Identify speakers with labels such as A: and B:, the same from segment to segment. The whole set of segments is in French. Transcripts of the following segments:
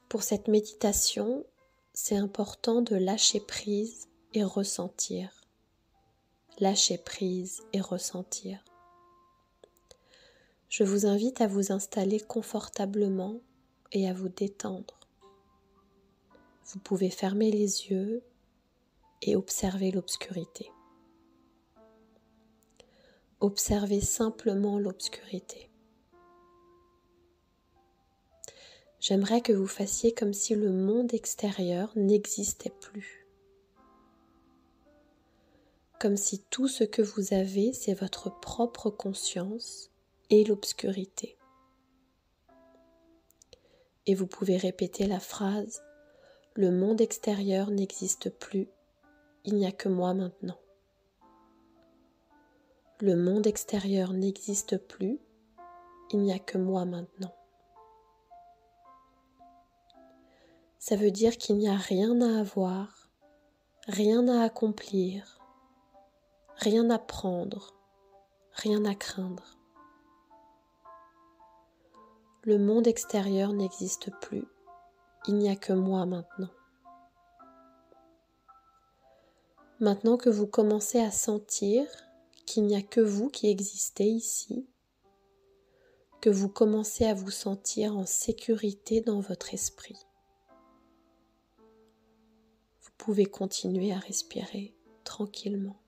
A: Pour cette méditation, c'est important de lâcher prise et ressentir. Lâcher prise et ressentir. Je vous invite à vous installer confortablement et à vous détendre. Vous pouvez fermer les yeux et observer l'obscurité. Observez simplement l'obscurité. J'aimerais que vous fassiez comme si le monde extérieur n'existait plus. Comme si tout ce que vous avez, c'est votre propre conscience et l'obscurité. Et vous pouvez répéter la phrase « Le monde extérieur n'existe plus, il n'y a que moi maintenant ». Le monde extérieur n'existe plus, il n'y a que moi maintenant. Ça veut dire qu'il n'y a rien à avoir, rien à accomplir, rien à prendre, rien à craindre. Le monde extérieur n'existe plus, il n'y a que moi maintenant. Maintenant que vous commencez à sentir qu'il n'y a que vous qui existez ici, que vous commencez à vous sentir en sécurité dans votre esprit, vous pouvez continuer à respirer tranquillement.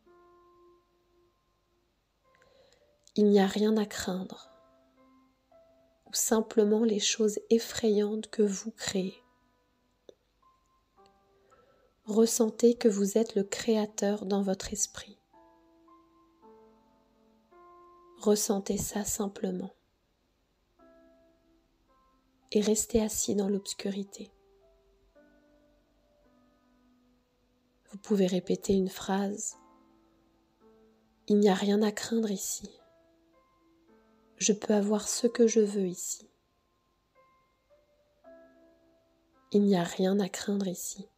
A: Il n'y a rien à craindre, ou simplement les choses effrayantes que vous créez. Ressentez que vous êtes le créateur dans votre esprit. Ressentez ça simplement. Et restez assis dans l'obscurité. Vous pouvez répéter une phrase. Il n'y a rien à craindre ici. Je peux avoir ce que je veux ici. Il n'y a rien à craindre ici.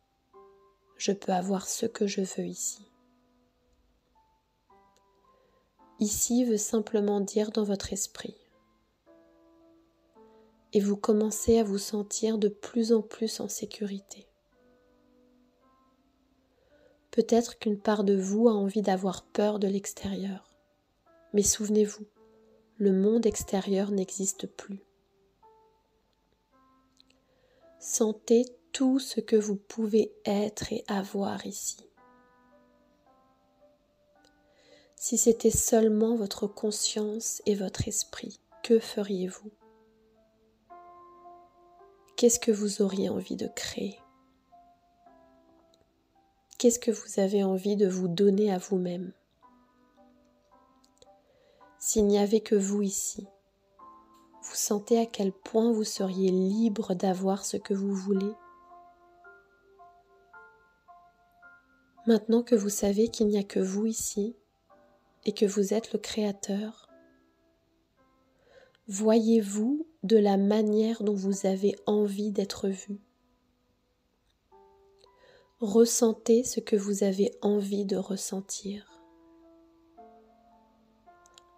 A: Je peux avoir ce que je veux ici. Ici veut simplement dire dans votre esprit. Et vous commencez à vous sentir de plus en plus en sécurité. Peut-être qu'une part de vous a envie d'avoir peur de l'extérieur. Mais souvenez-vous, le monde extérieur n'existe plus. Sentez tout ce que vous pouvez être et avoir ici. Si c'était seulement votre conscience et votre esprit, que feriez-vous ? Qu'est-ce que vous auriez envie de créer ? Qu'est-ce que vous avez envie de vous donner à vous-même ? S'il n'y avait que vous ici, vous sentez à quel point vous seriez libre d'avoir ce que vous voulez ? Maintenant que vous savez qu'il n'y a que vous ici et que vous êtes le créateur, voyez-vous de la manière dont vous avez envie d'être vu. Ressentez ce que vous avez envie de ressentir.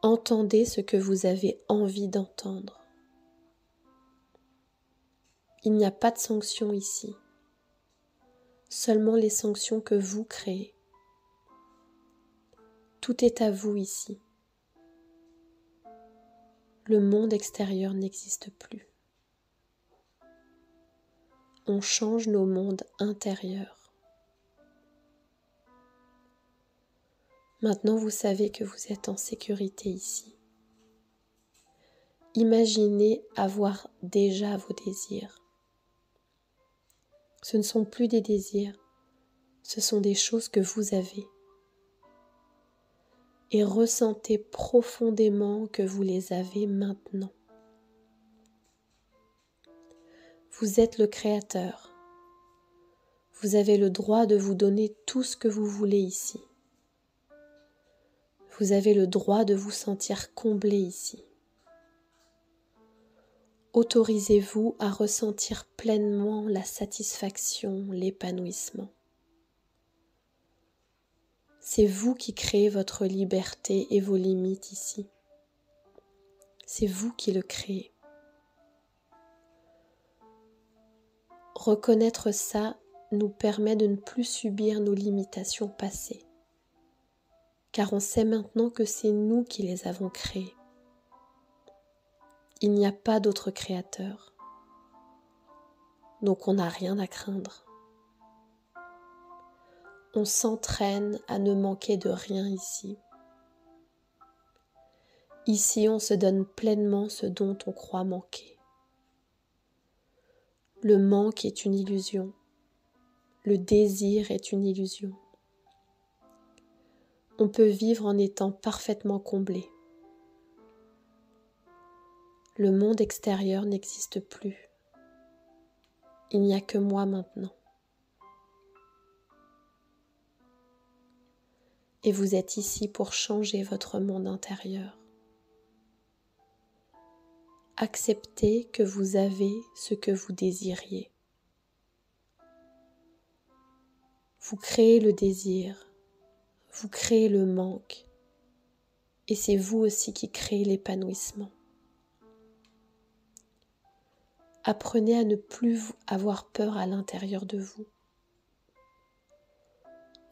A: Entendez ce que vous avez envie d'entendre. Il n'y a pas de sanctions ici, seulement les sanctions que vous créez. Tout est à vous ici. Le monde extérieur n'existe plus. On change nos mondes intérieurs. Maintenant, vous savez que vous êtes en sécurité ici. Imaginez avoir déjà vos désirs. Ce ne sont plus des désirs, ce sont des choses que vous avez. Et ressentez profondément que vous les avez maintenant. Vous êtes le créateur. Vous avez le droit de vous donner tout ce que vous voulez ici. Vous avez le droit de vous sentir comblé ici. Autorisez-vous à ressentir pleinement la satisfaction, l'épanouissement. C'est vous qui créez votre liberté et vos limites ici. C'est vous qui le créez. Reconnaître ça nous permet de ne plus subir nos limitations passées, car on sait maintenant que c'est nous qui les avons créées. Il n'y a pas d'autre créateur, donc on n'a rien à craindre. On s'entraîne à ne manquer de rien ici. Ici, on se donne pleinement ce dont on croit manquer. Le manque est une illusion. Le désir est une illusion. On peut vivre en étant parfaitement comblé. Le monde extérieur n'existe plus. Il n'y a que moi maintenant. Et vous êtes ici pour changer votre monde intérieur. Acceptez que vous avez ce que vous désiriez. Vous créez le désir, vous créez le manque, et c'est vous aussi qui créez l'épanouissement. Apprenez à ne plus avoir peur à l'intérieur de vous.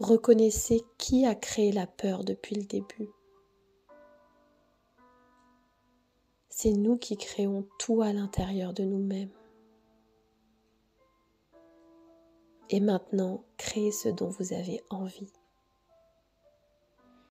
A: Reconnaissez qui a créé la peur depuis le début. C'est nous qui créons tout à l'intérieur de nous-mêmes. Et maintenant, créez ce dont vous avez envie.